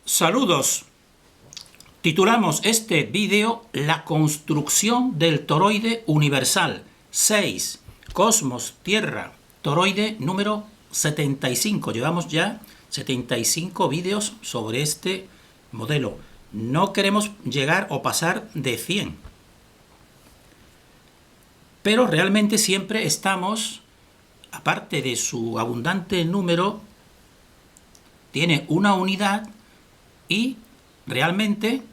Saludos. Titulamos este vídeo La construcción del toroide universal 6, Cosmos, Tierra, toroide número 75. Llevamos ya 75 vídeos sobre este modelo. No queremos llegar o pasar de 100. Pero realmente siempre estamos, aparte de su abundante número, tiene una unidad y realmente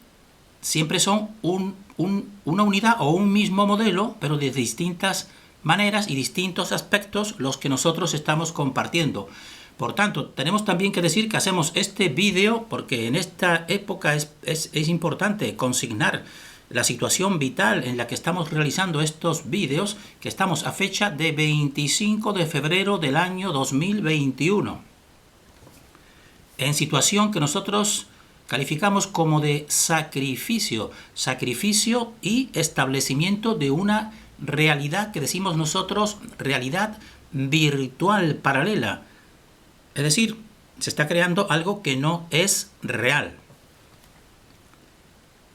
siempre son una unidad o un mismo modelo, pero de distintas maneras y distintos aspectos los que nosotros estamos compartiendo. Por tanto, tenemos también que decir que hacemos este vídeo porque en esta época es importante consignar la situación vital en la que estamos realizando estos vídeos, que estamos a fecha de 25 de febrero del año 2021. En situación que nosotros calificamos como de sacrificio y establecimiento de una realidad que decimos nosotros realidad virtual paralela. Es decir, se está creando algo que no es real.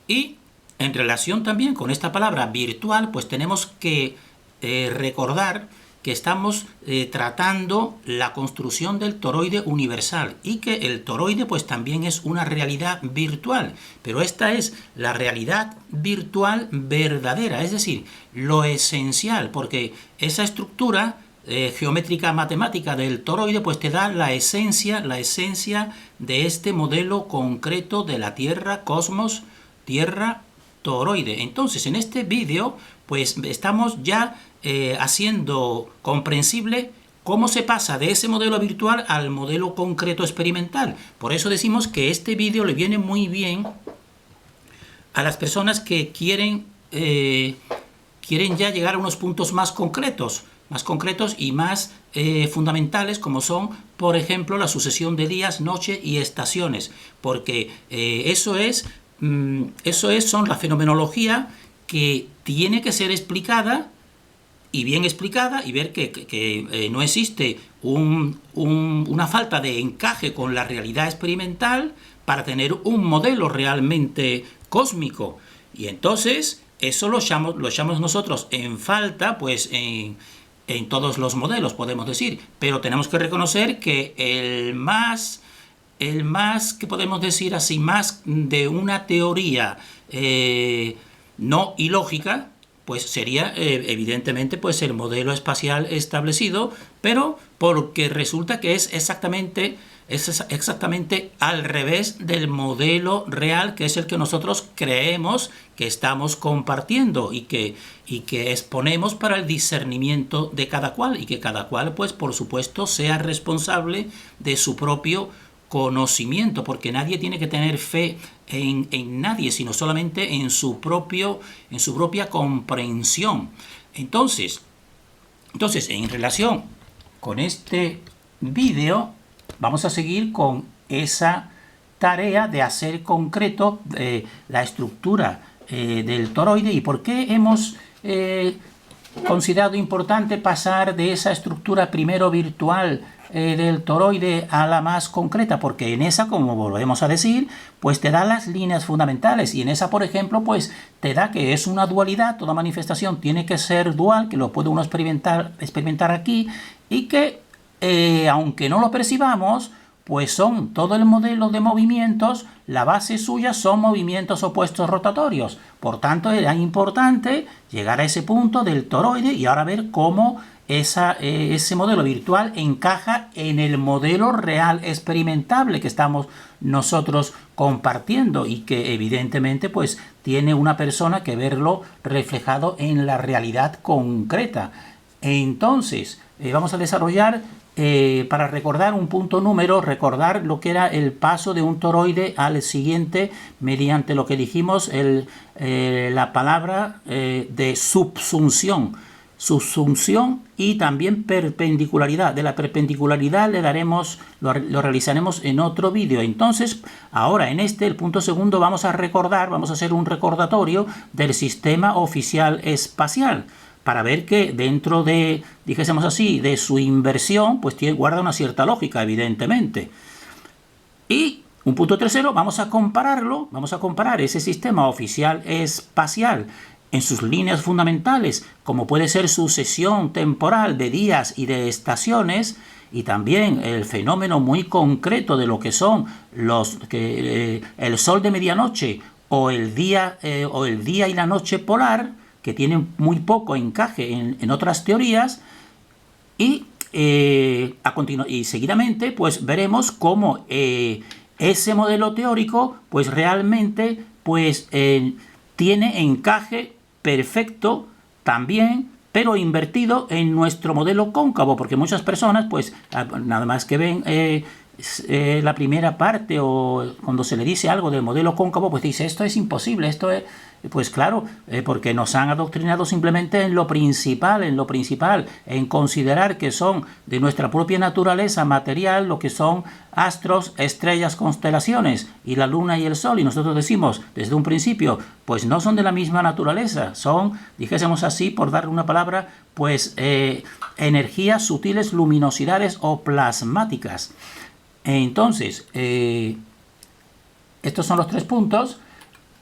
Y en relación también con esta palabra virtual, pues tenemos que recordar que estamos tratando la construcción del toroide universal y que el toroide pues también es una realidad virtual, pero esta es la realidad virtual verdadera, es decir, lo esencial, porque esa estructura geométrica matemática del toroide pues te da la esencia de este modelo concreto de la Tierra, cosmos, Tierra, toroide. Entonces, en este vídeo pues estamos ya haciendo comprensible cómo se pasa de ese modelo virtual al modelo concreto experimental. Por eso decimos que este vídeo le viene muy bien a las personas que quieren ya llegar a unos puntos más concretos y más fundamentales, como son, por ejemplo, la sucesión de días, noche y estaciones, porque son la fenomenología que tiene que ser explicada y bien explicada, y ver que no existe una falta de encaje con la realidad experimental para tener un modelo realmente cósmico. Y entonces eso lo echamos nosotros en falta, pues en todos los modelos, podemos decir, pero tenemos que reconocer que el más que podemos decir así, más de una teoría no ilógica, pues sería evidentemente pues el modelo espacial establecido, pero porque resulta que es exactamente al revés del modelo real, que es el que nosotros creemos que estamos compartiendo y que exponemos para el discernimiento de cada cual, y que cada cual pues por supuesto sea responsable de su propio conocimiento, porque nadie tiene que tener fe en nadie, sino solamente en su propia comprensión. Entonces, en relación con este vídeo, vamos a seguir con esa tarea de hacer concreto la estructura del toroide y por qué hemos considerado importante pasar de esa estructura primero virtual del toroide a la más concreta, porque en esa, como volvemos a decir, pues te da las líneas fundamentales, y en esa, por ejemplo, pues te da que es una dualidad, toda manifestación tiene que ser dual, que lo puede uno experimentar aquí, y que aunque no lo percibamos, pues son todo el modelo de movimientos, la base suya son movimientos opuestos rotatorios. Por tanto, era importante llegar a ese punto del toroide y ahora ver cómo ese modelo virtual encaja en el modelo real experimentable que estamos nosotros compartiendo y que evidentemente pues tiene una persona que verlo reflejado en la realidad concreta. Entonces, vamos a desarrollar para recordar un punto número, recordar lo que era el paso de un toroide al siguiente mediante lo que dijimos, la palabra de subsunción y también perpendicularidad. De la perpendicularidad lo realizaremos en otro vídeo. Entonces, ahora en el punto segundo, vamos a hacer un recordatorio del sistema oficial espacial, para ver que dentro de, dijésemos así, de su inversión, pues guarda una cierta lógica, evidentemente. Y Un punto tercero, vamos a comparar ese sistema oficial espacial en sus líneas fundamentales, como puede ser sucesión temporal de días y de estaciones, y también el fenómeno muy concreto de lo que son el sol de medianoche o el día y la noche polar, que tienen muy poco encaje en otras teorías, y seguidamente pues veremos cómo ese modelo teórico pues realmente pues tiene encaje perfecto también, pero invertido en nuestro modelo cóncavo, porque muchas personas pues nada más que ven la primera parte, o cuando se le dice algo del modelo cóncavo, pues dice, esto es imposible, esto es... Pues claro, porque nos han adoctrinado simplemente en lo principal, en considerar que son de nuestra propia naturaleza material lo que son astros, estrellas, constelaciones, y la luna y el sol, y nosotros decimos desde un principio, pues no son de la misma naturaleza, son, dijésemos así, por darle una palabra, pues energías sutiles, luminosidades o plasmáticas. Entonces, estos son los 3 puntos.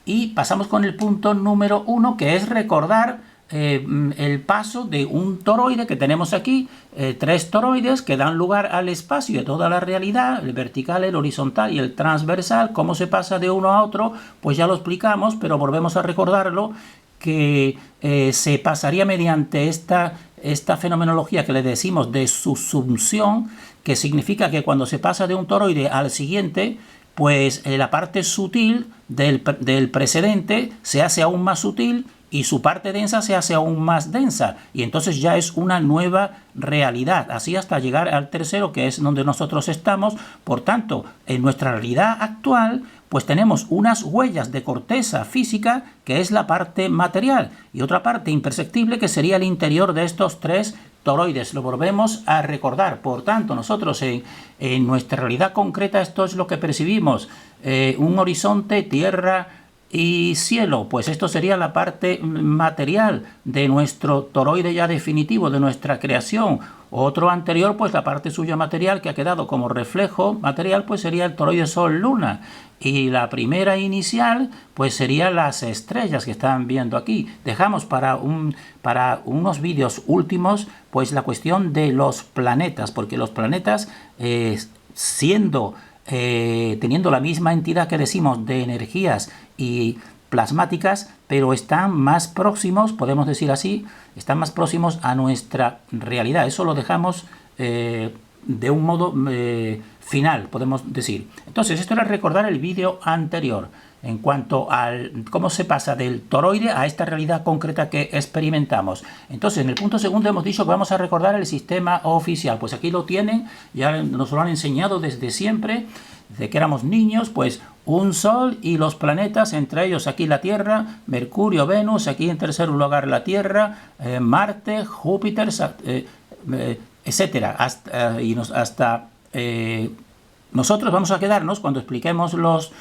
Y pasamos con el punto número 1, que es recordar el paso de un toroide que tenemos aquí, 3 toroides que dan lugar al espacio de toda la realidad, el vertical, el horizontal y el transversal. Cómo se pasa de uno a otro, pues ya lo explicamos, pero volvemos a recordarlo, que se pasaría mediante esta fenomenología que le decimos de subsunción, que significa que cuando se pasa de un toroide al siguiente, pues la parte sutil del precedente se hace aún más sutil y su parte densa se hace aún más densa, y entonces ya es una nueva realidad, así hasta llegar al tercero, que es donde nosotros estamos. Por tanto, en nuestra realidad actual pues tenemos unas huellas de corteza física, que es la parte material, y otra parte imperceptible, que sería el interior de estos 3 toroides. Lo volvemos a recordar. Por tanto, nosotros en nuestra realidad concreta, esto es lo que percibimos, un horizonte, tierra y cielo. Pues esto sería la parte material de nuestro toroide ya definitivo, de nuestra creación. Otro anterior, pues la parte suya material, que ha quedado como reflejo material, pues sería el toroide Sol-Luna. Y la primera inicial, pues serían las estrellas que están viendo aquí. Dejamos para unos vídeos últimos, pues la cuestión de los planetas, porque los planetas, teniendo la misma entidad que decimos de energías y plasmáticas, pero están más próximos, podemos decir así, están más próximos a nuestra realidad. Eso lo dejamos de un modo final, podemos decir. Entonces, esto era recordar el vídeo anterior en cuanto a cómo se pasa del toroide a esta realidad concreta que experimentamos. Entonces, en el punto segundo hemos dicho que vamos a recordar el sistema oficial. Pues aquí lo tienen, ya nos lo han enseñado desde siempre, desde que éramos niños, pues un Sol y los planetas, entre ellos aquí la Tierra, Mercurio, Venus, aquí en tercer lugar la Tierra, Marte, Júpiter, etcétera, nosotros vamos a quedarnos, cuando expliquemos los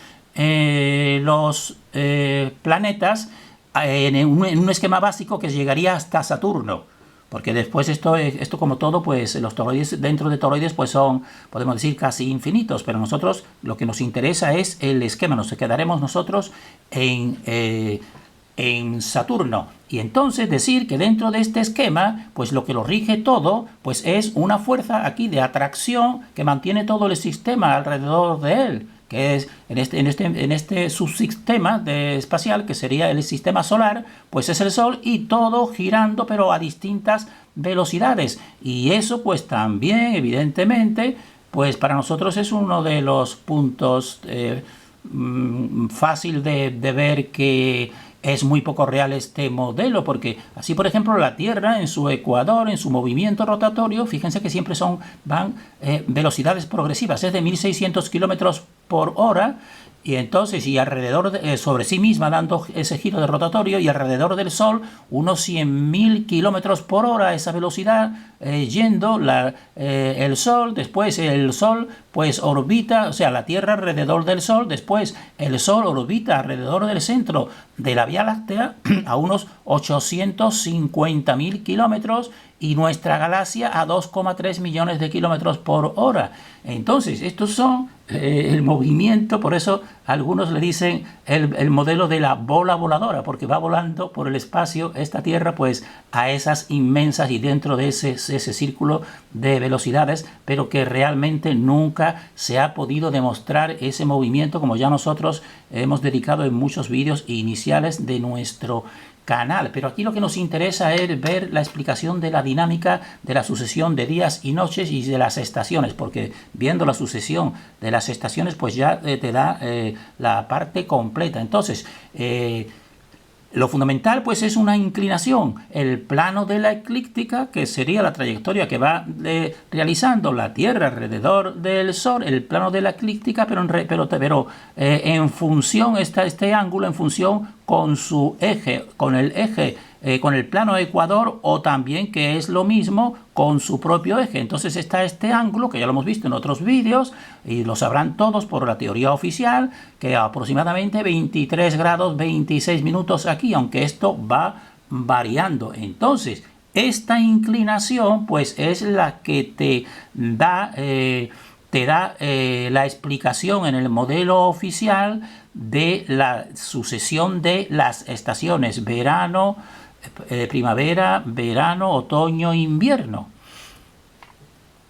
planetas, en un esquema básico que llegaría hasta Saturno, porque después esto como todo, pues los toroides, dentro de toroides, pues son, podemos decir, casi infinitos, pero nosotros lo que nos interesa es el esquema. Nos quedaremos nosotros en Saturno, y entonces decir que dentro de este esquema, pues lo que lo rige todo, pues es una fuerza aquí de atracción que mantiene todo el sistema alrededor de él, que es en este subsistema espacial, que sería el sistema solar, pues es el Sol, y todo girando pero a distintas velocidades. Y eso pues también, evidentemente, pues para nosotros es uno de los puntos fácil de ver que es muy poco real este modelo, porque así, por ejemplo, la Tierra en su ecuador, en su movimiento rotatorio, fíjense que siempre van velocidades progresivas, es de 1600 kilómetros por hora, y entonces, y alrededor sobre sí misma, dando ese giro de rotatorio, y alrededor del Sol, unos 100.000 kilómetros por hora, esa velocidad, yendo el Sol, después el Sol, pues orbita, o sea, la Tierra alrededor del Sol, después el Sol orbita alrededor del centro de la Vía Láctea a unos 850.000 kilómetros, y nuestra galaxia a 2,3 millones de kilómetros por hora. Entonces, estos son el movimiento, por eso algunos le dicen el modelo de la bola voladora, porque va volando por el espacio esta Tierra pues a esas inmensas y dentro de ese círculo de velocidades, pero que realmente nunca se ha podido demostrar ese movimiento, como ya nosotros hemos dedicado en muchos vídeos iniciales de nuestro canal. Pero aquí lo que nos interesa es ver la explicación de la dinámica de la sucesión de días y noches y de las estaciones, porque viendo la sucesión de las estaciones pues ya te da la parte completa. Entonces, lo fundamental pues es una inclinación, el plano de la eclíptica, que sería la trayectoria que va realizando la Tierra alrededor del Sol, el plano de la eclíptica, pero en función, este ángulo en función con su eje, con el plano ecuador, o también, que es lo mismo, con su propio eje. Entonces está este ángulo, que ya lo hemos visto en otros vídeos, y lo sabrán todos por la teoría oficial, que aproximadamente 23 grados 26 minutos aquí, aunque esto va variando. Entonces, esta inclinación, pues, es la que te da la explicación en el modelo oficial de la sucesión de las estaciones verano, primavera, verano, otoño, invierno.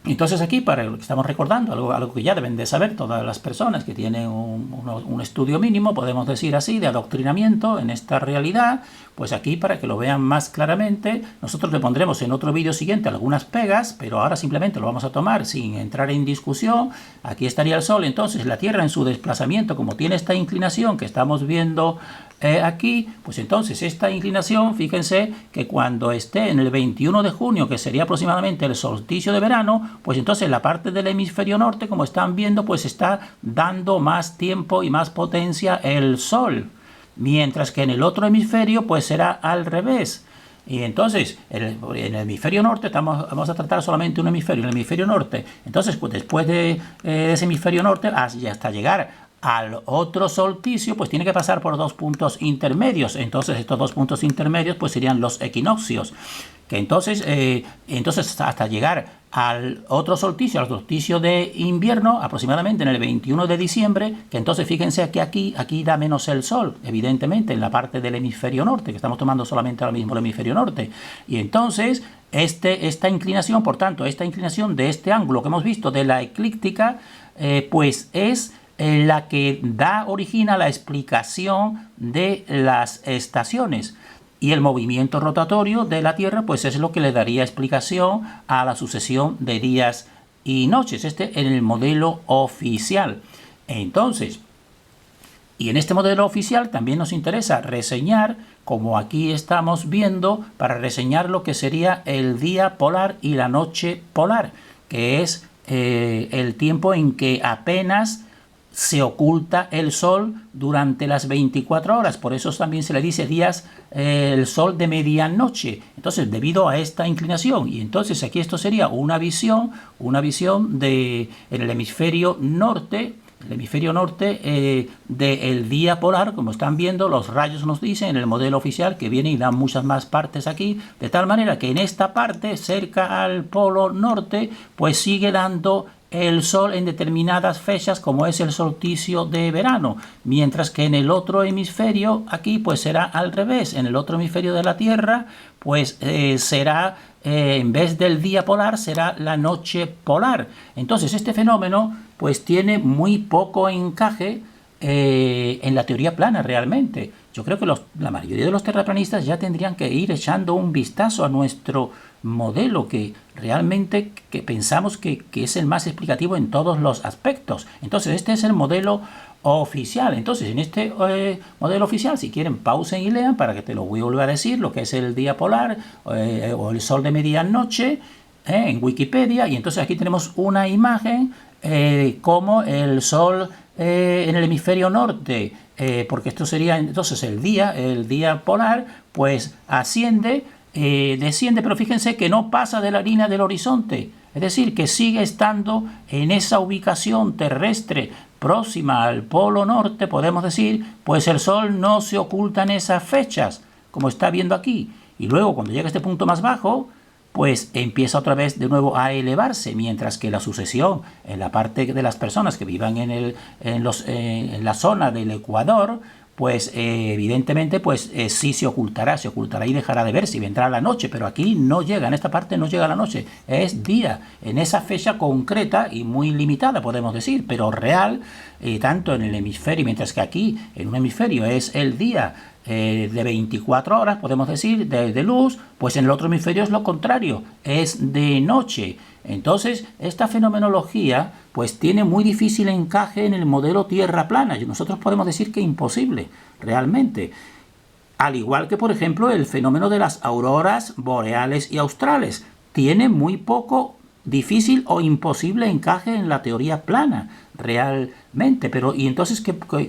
Entonces aquí, para lo que estamos recordando, algo que ya deben de saber todas las personas que tienen un estudio mínimo, podemos decir así, de adoctrinamiento en esta realidad, pues aquí, para que lo vean más claramente, nosotros le pondremos en otro vídeo siguiente algunas pegas, pero ahora simplemente lo vamos a tomar sin entrar en discusión. Aquí estaría el Sol, entonces la Tierra en su desplazamiento, como tiene esta inclinación que estamos viendo aquí, pues entonces esta inclinación, fíjense que cuando esté en el 21 de junio, que sería aproximadamente el solsticio de verano, pues entonces la parte del hemisferio norte, como están viendo, pues está dando más tiempo y más potencia el Sol, mientras que en el otro hemisferio pues será al revés. Y entonces, en el hemisferio norte, vamos a tratar solamente un hemisferio, el hemisferio norte. Entonces, pues después de ese hemisferio norte, hasta llegar al otro solsticio, pues tiene que pasar por dos puntos intermedios. Entonces, estos dos puntos intermedios pues serían los equinoccios. Que entonces hasta llegar al otro solsticio, al solsticio de invierno, aproximadamente en el 21 de diciembre, que entonces fíjense que aquí da menos el Sol, evidentemente, en la parte del hemisferio norte, que estamos tomando solamente ahora mismo el hemisferio norte. Y entonces, esta inclinación, por tanto, esta inclinación de este ángulo que hemos visto de la eclíptica, pues es la que origina la explicación de las estaciones. Y el movimiento rotatorio de la Tierra pues es lo que le daría explicación a la sucesión de días y noches, en el modelo oficial. Entonces, y en este modelo oficial también nos interesa reseñar, como aquí estamos viendo, para reseñar lo que sería el día polar y la noche polar, que es el tiempo en que apenas se oculta el Sol durante las 24 horas. Por eso también se le dice días el Sol de medianoche. Entonces, debido a esta inclinación, y entonces aquí esto sería una visión en el hemisferio norte, del día polar, como están viendo, los rayos nos dicen en el modelo oficial que viene y dan muchas más partes aquí, de tal manera que en esta parte, cerca al polo norte, pues sigue dando el Sol en determinadas fechas, como es el solsticio de verano, mientras que en el otro hemisferio, aquí pues será al revés. En el otro hemisferio de la Tierra, pues será, en vez del día polar, será la noche polar. Entonces este fenómeno pues tiene muy poco encaje en la teoría plana realmente. Yo creo que la mayoría de los terraplanistas ya tendrían que ir echando un vistazo a nuestro modelo, que realmente pensamos que es el más explicativo en todos los aspectos. Entonces este es el modelo oficial. Entonces en este modelo oficial, si quieren, pausen y lean para que te lo voy a volver a decir, lo que es el día polar o el Sol de medianoche en Wikipedia. Y entonces aquí tenemos una imagen como el Sol en el hemisferio norte, porque esto sería entonces el día polar, pues desciende, pero fíjense que no pasa de la línea del horizonte, es decir, que sigue estando en esa ubicación terrestre próxima al polo norte, podemos decir, pues el Sol no se oculta en esas fechas, como está viendo aquí. Y luego, cuando llega a este punto más bajo, pues empieza otra vez de nuevo a elevarse, mientras que la sucesión en la parte de las personas que vivan en la zona del Ecuador, pues evidentemente pues sí se ocultará y dejará de verse y vendrá la noche, pero aquí no llega, en esta parte no llega la noche, es día, en esa fecha concreta y muy limitada podemos decir, pero real, tanto en el hemisferio, mientras que aquí en un hemisferio es el día de 24 horas, podemos decir, de luz, pues en el otro hemisferio es lo contrario, es de noche. Entonces, esta fenomenología pues tiene muy difícil encaje en el modelo Tierra plana, y nosotros podemos decir que imposible, realmente. Al igual que, por ejemplo, el fenómeno de las auroras boreales y australes, tiene muy poco difícil o imposible encaje en la teoría plana, realmente. Pero, ¿y entonces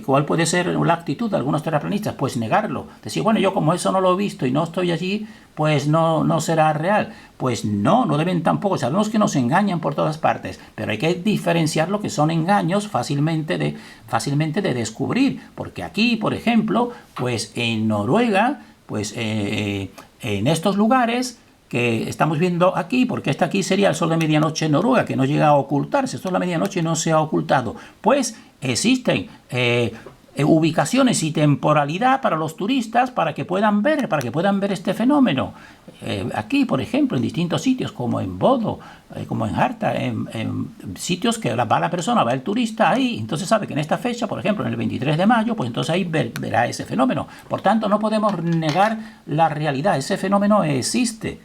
cuál puede ser la actitud de algunos terraplanistas? Pues negarlo. Decir, bueno, yo como eso no lo he visto y no estoy allí, pues no será real. Pues no deben tampoco. Sabemos que nos engañan por todas partes, pero hay que diferenciar lo que son engaños fácilmente de descubrir. Porque aquí, por ejemplo, pues en Noruega, pues en estos lugares que estamos viendo aquí, porque aquí sería el sol de medianoche en Noruega, que no llega a ocultarse, esto es la medianoche y no se ha ocultado, pues existen ubicaciones y temporalidad para los turistas para que puedan ver este fenómeno. Aquí, por ejemplo, en distintos sitios, como en Bodo, como en Harta, en sitios que va la persona, va el turista ahí, entonces sabe que en esta fecha, por ejemplo, en el 23 de mayo, pues entonces ahí verá ese fenómeno. Por tanto, no podemos negar la realidad, ese fenómeno existe.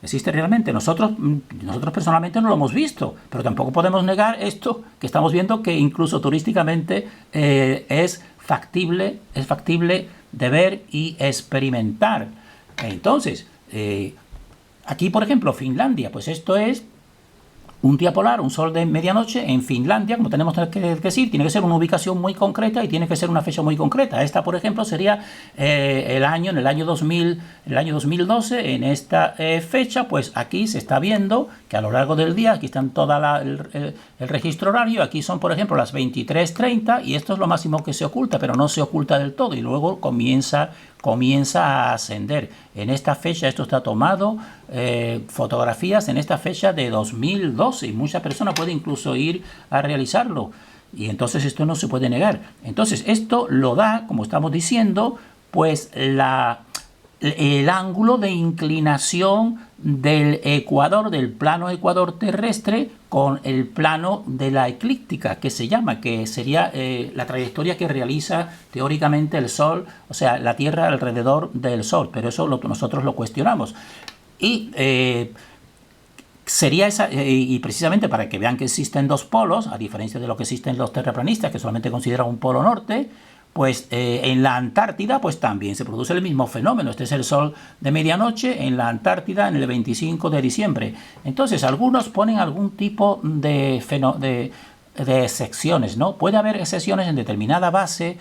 Existe realmente. Nosotros personalmente no lo hemos visto, pero tampoco podemos negar esto que estamos viendo, que incluso turísticamente es factible de ver y experimentar. Entonces, aquí, por ejemplo, Finlandia, pues esto es un día polar, un sol de medianoche en Finlandia, como tenemos que decir, tiene que ser una ubicación muy concreta y tiene que ser una fecha muy concreta. Esta, por ejemplo, sería en el año 2012, en esta fecha, pues aquí se está viendo que a lo largo del día, aquí están todo el registro horario, aquí son, por ejemplo, las 23:30 y esto es lo máximo que se oculta, pero no se oculta del todo y luego comienza a ascender. En esta fecha, esto está tomado, fotografías en esta fecha de 2012 y mucha persona puede incluso ir a realizarlo. Y entonces esto no se puede negar. Entonces esto lo da, como estamos diciendo, pues el ángulo de inclinación del ecuador, del plano ecuador terrestre, con el plano de la eclíptica, que se llama, que sería la trayectoria que realiza teóricamente el Sol, o sea, la Tierra alrededor del Sol, pero eso nosotros lo cuestionamos. Y sería esa, y precisamente para que vean que existen dos polos, a diferencia de lo que existen los terraplanistas, que solamente consideran un polo norte, pues en la Antártida pues también se produce el mismo fenómeno. Este es el sol de medianoche en la Antártida en el 25 de diciembre. Entonces algunos ponen algún tipo de secciones, ¿no? Puede haber excepciones en determinada base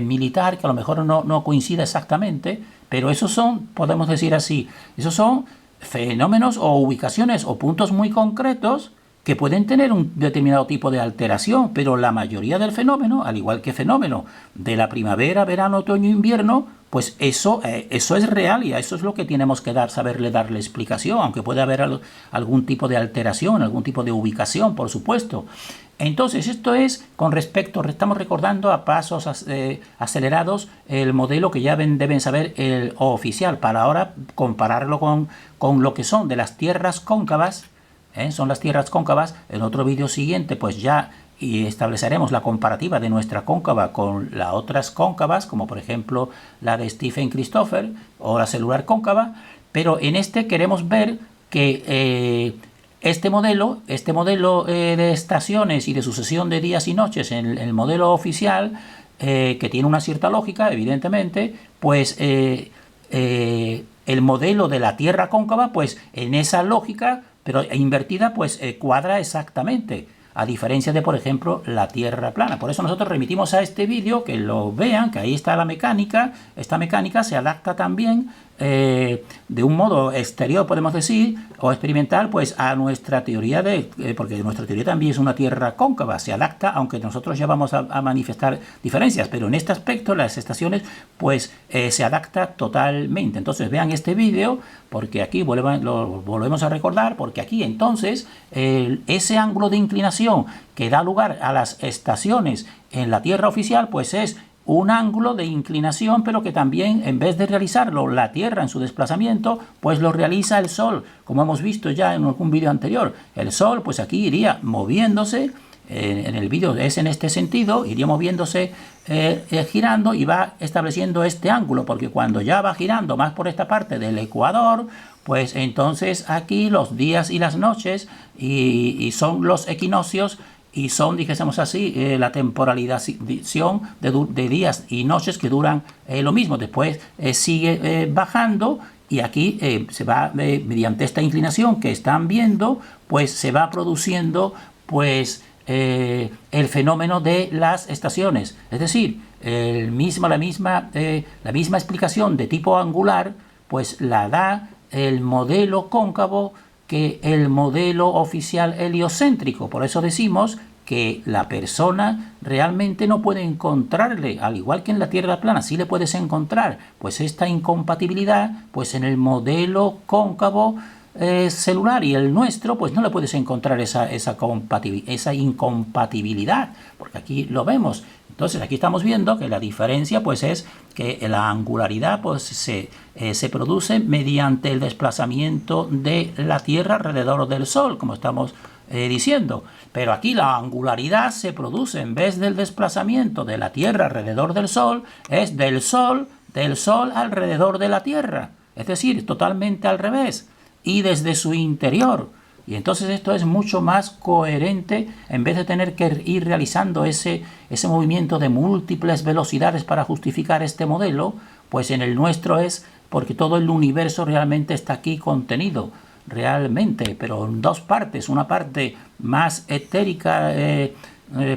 militar que a lo mejor no coincida exactamente, pero esos son, podemos decir así, esos son fenómenos o ubicaciones o puntos muy concretos que pueden tener un determinado tipo de alteración, pero la mayoría del fenómeno, al igual que fenómeno de la primavera, verano, otoño, invierno, pues eso es real y a eso es lo que tenemos que saberle darle explicación, aunque puede haber algún tipo de alteración, algún tipo de ubicación, por supuesto. Entonces, esto es con respecto, estamos recordando a pasos acelerados el modelo que ya deben saber el oficial, para ahora compararlo con lo que son de las tierras cóncavas. Son las tierras cóncavas. En otro vídeo siguiente pues ya estableceremos la comparativa de nuestra cóncava con las otras cóncavas, como por ejemplo la de Stephen Christopher o la celular cóncava, pero en este queremos ver que este modelo de estaciones y de sucesión de días y noches en el modelo oficial, que tiene una cierta lógica, evidentemente, pues el modelo de la Tierra cóncava, pues en esa lógica, pero invertida, pues cuadra exactamente, a diferencia de, por ejemplo, la Tierra plana. Por eso nosotros remitimos a este vídeo, que lo vean, que ahí está la mecánica. Esta mecánica se adapta también de un modo exterior, podemos decir, o experimental, pues a nuestra teoría porque nuestra teoría también es una Tierra cóncava, se adapta, aunque nosotros ya vamos a manifestar diferencias, pero en este aspecto las estaciones pues se adapta totalmente. Entonces vean este vídeo, porque aquí lo volvemos a recordar, porque aquí entonces ese ángulo de inclinación que da lugar a las estaciones en la Tierra oficial, pues es un ángulo de inclinación, pero que también, en vez de realizarlo la Tierra en su desplazamiento, pues lo realiza el Sol, como hemos visto ya en algún vídeo anterior. El Sol, pues aquí iría moviéndose, en el vídeo es en este sentido, iría moviéndose, girando, y va estableciendo este ángulo, porque cuando ya va girando más por esta parte del ecuador, pues entonces aquí los días y las noches, y son los equinoccios, y son, dijésemos así, la temporalización de días y noches que duran lo mismo. Después sigue bajando, y aquí se va, mediante esta inclinación que están viendo, pues se va produciendo pues el fenómeno de las estaciones. Es decir, la misma explicación de tipo angular pues la da el modelo cóncavo que el modelo oficial heliocéntrico. Por eso decimos que la persona realmente no puede encontrarle, al igual que en la Tierra plana, sí le puedes encontrar pues esta incompatibilidad pues en el modelo cóncavo celular, y el nuestro pues no le puedes encontrar esa incompatibilidad, porque aquí lo vemos. Entonces aquí estamos viendo que la diferencia pues es que la angularidad pues se produce mediante el desplazamiento de la Tierra alrededor del Sol, como estamos diciendo. Pero aquí la angularidad se produce, en vez del desplazamiento de la Tierra alrededor del Sol, es del Sol alrededor de la Tierra. Es decir, totalmente al revés, y desde su interior. Y entonces esto es mucho más coherente, en vez de tener que ir realizando ese movimiento de múltiples velocidades para justificar este modelo, pues en el nuestro es porque todo el universo realmente está aquí contenido, realmente, pero en dos partes, una parte más etérica,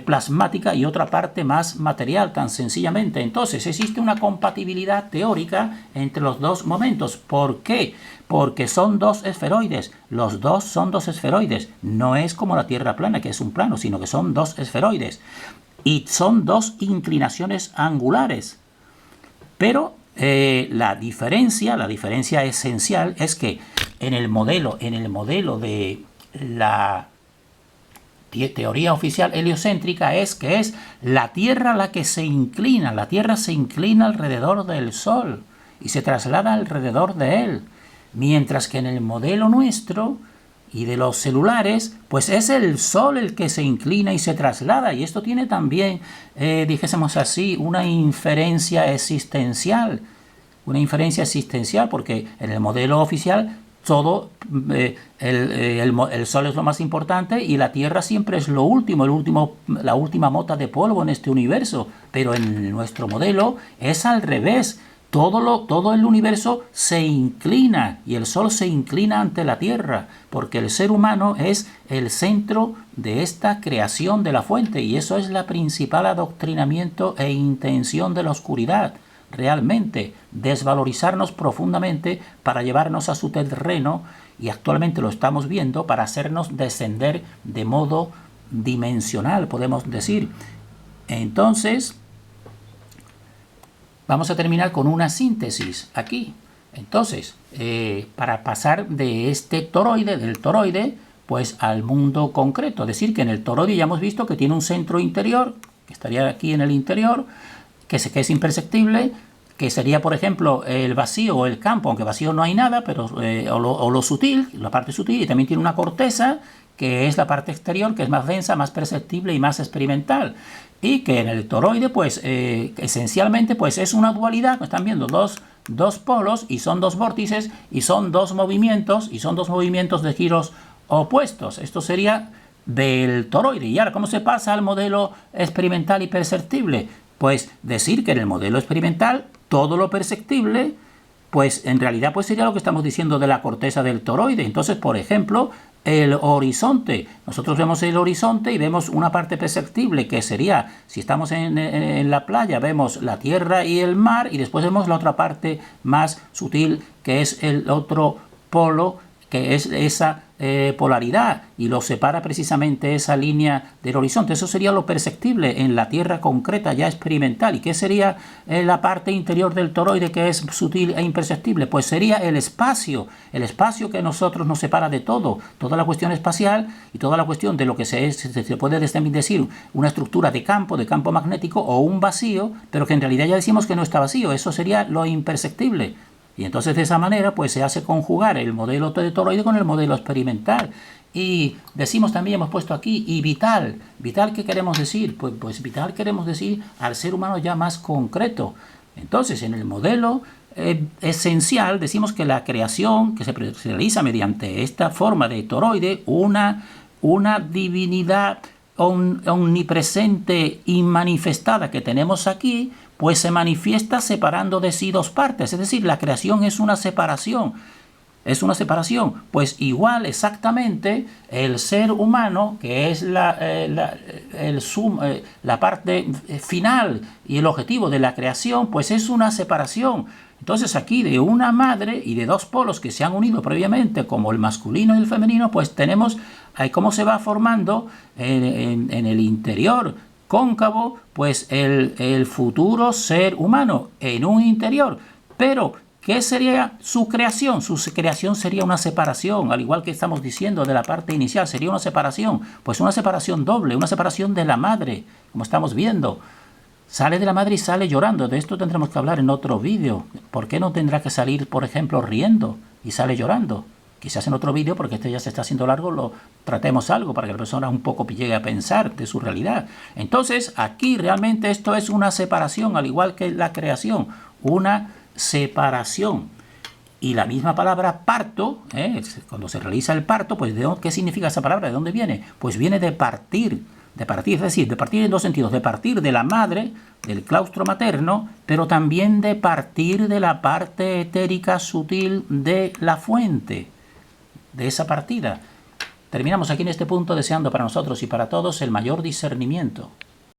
plasmática, y otra parte más material, tan sencillamente. Entonces existe una compatibilidad teórica entre los dos momentos. ¿Por qué? Porque son dos esferoides, los dos son dos esferoides, no es como la Tierra plana, que es un plano, sino que son dos esferoides, y son dos inclinaciones angulares. Pero la diferencia esencial es que en el modelo de la teoría oficial heliocéntrica es que es la Tierra la que se inclina, la Tierra se inclina alrededor del Sol y se traslada alrededor de él, mientras que en el modelo nuestro y de los celulares, pues es el Sol el que se inclina y se traslada. Y esto tiene también, dijésemos así, una inferencia existencial, porque en el modelo oficial todo, el Sol es lo más importante y la Tierra siempre es lo último, la última mota de polvo en este universo. Pero en nuestro modelo es al revés. Todo el universo se inclina, y el Sol se inclina ante la Tierra, porque el ser humano es el centro de esta creación de la fuente, y eso es la principal adoctrinamiento e intención de la oscuridad. Realmente desvalorizarnos profundamente para llevarnos a su terreno, y actualmente lo estamos viendo, para hacernos descender de modo dimensional, podemos decir. Entonces vamos a terminar con una síntesis aquí. Entonces, para pasar de este del toroide, pues al mundo concreto. Es decir, que en el toroide ya hemos visto que tiene un centro interior, que estaría aquí en el interior, que es imperceptible, que sería, por ejemplo, el vacío o el campo, aunque vacío no hay nada, pero o lo sutil, la parte sutil, y también tiene una corteza, que es la parte exterior, que es más densa, más perceptible y más experimental. Y que en el toroide, pues, esencialmente, pues es una dualidad. Están viendo dos polos, y son dos vórtices, y son dos movimientos, de giros opuestos. Esto sería del toroide. Y ahora, ¿cómo se pasa al modelo experimental y perceptible? Pues decir que en el modelo experimental todo lo perceptible pues en realidad pues sería lo que estamos diciendo de la corteza del toroide. Entonces, por ejemplo, el horizonte. Nosotros vemos el horizonte y vemos una parte perceptible que sería, si estamos en la playa, vemos la tierra y el mar, y después vemos la otra parte más sutil, que es el otro polo, que es esa polaridad, y lo separa precisamente esa línea del horizonte. Eso sería lo perceptible en la Tierra concreta, ya experimental. ¿Y qué sería la parte interior del toroide, que es sutil e imperceptible? Pues sería el espacio que nosotros nos separa de todo, toda la cuestión espacial y toda la cuestión de lo que se puede decir una estructura de campo magnético o un vacío, pero que en realidad ya decimos que no está vacío. Eso sería lo imperceptible. Y entonces de esa manera pues se hace conjugar el modelo de toroide con el modelo experimental. Y decimos también, hemos puesto aquí, y vital. ¿Vital qué queremos decir? Pues vital queremos decir al ser humano ya más concreto. Entonces en el modelo esencial decimos que la creación que se realiza mediante esta forma de toroide, una divinidad omnipresente y manifestada que tenemos aquí, pues se manifiesta separando de sí dos partes. Es decir, la creación es una separación. Es una separación. Pues igual exactamente el ser humano, que es la parte final y el objetivo de la creación, pues es una separación. Entonces aquí de una madre y de dos polos que se han unido previamente, como el masculino y el femenino, pues tenemos cómo se va formando en el interior cóncavo, pues el futuro ser humano en un interior. Pero ¿qué sería su creación? Su creación sería una separación, al igual que estamos diciendo de la parte inicial, sería una separación, pues una separación doble, una separación de la madre, como estamos viendo. Sale de la madre y sale llorando. De esto tendremos que hablar en otro vídeo. ¿Por qué no tendrá que salir, por ejemplo, riendo y sale llorando? Quizás en otro vídeo, porque este ya se está haciendo largo, lo tratemos algo para que la persona un poco llegue a pensar de su realidad. Entonces, aquí realmente esto es una separación, al igual que la creación, una separación. Y la misma palabra parto, cuando se realiza el parto, pues ¿qué significa esa palabra? ¿De dónde viene? Pues viene de partir, es decir, de partir en dos sentidos, de partir de la madre, del claustro materno, pero también de partir de la parte etérica sutil de la fuente, de esa partida. Terminamos aquí en este punto deseando para nosotros y para todos el mayor discernimiento.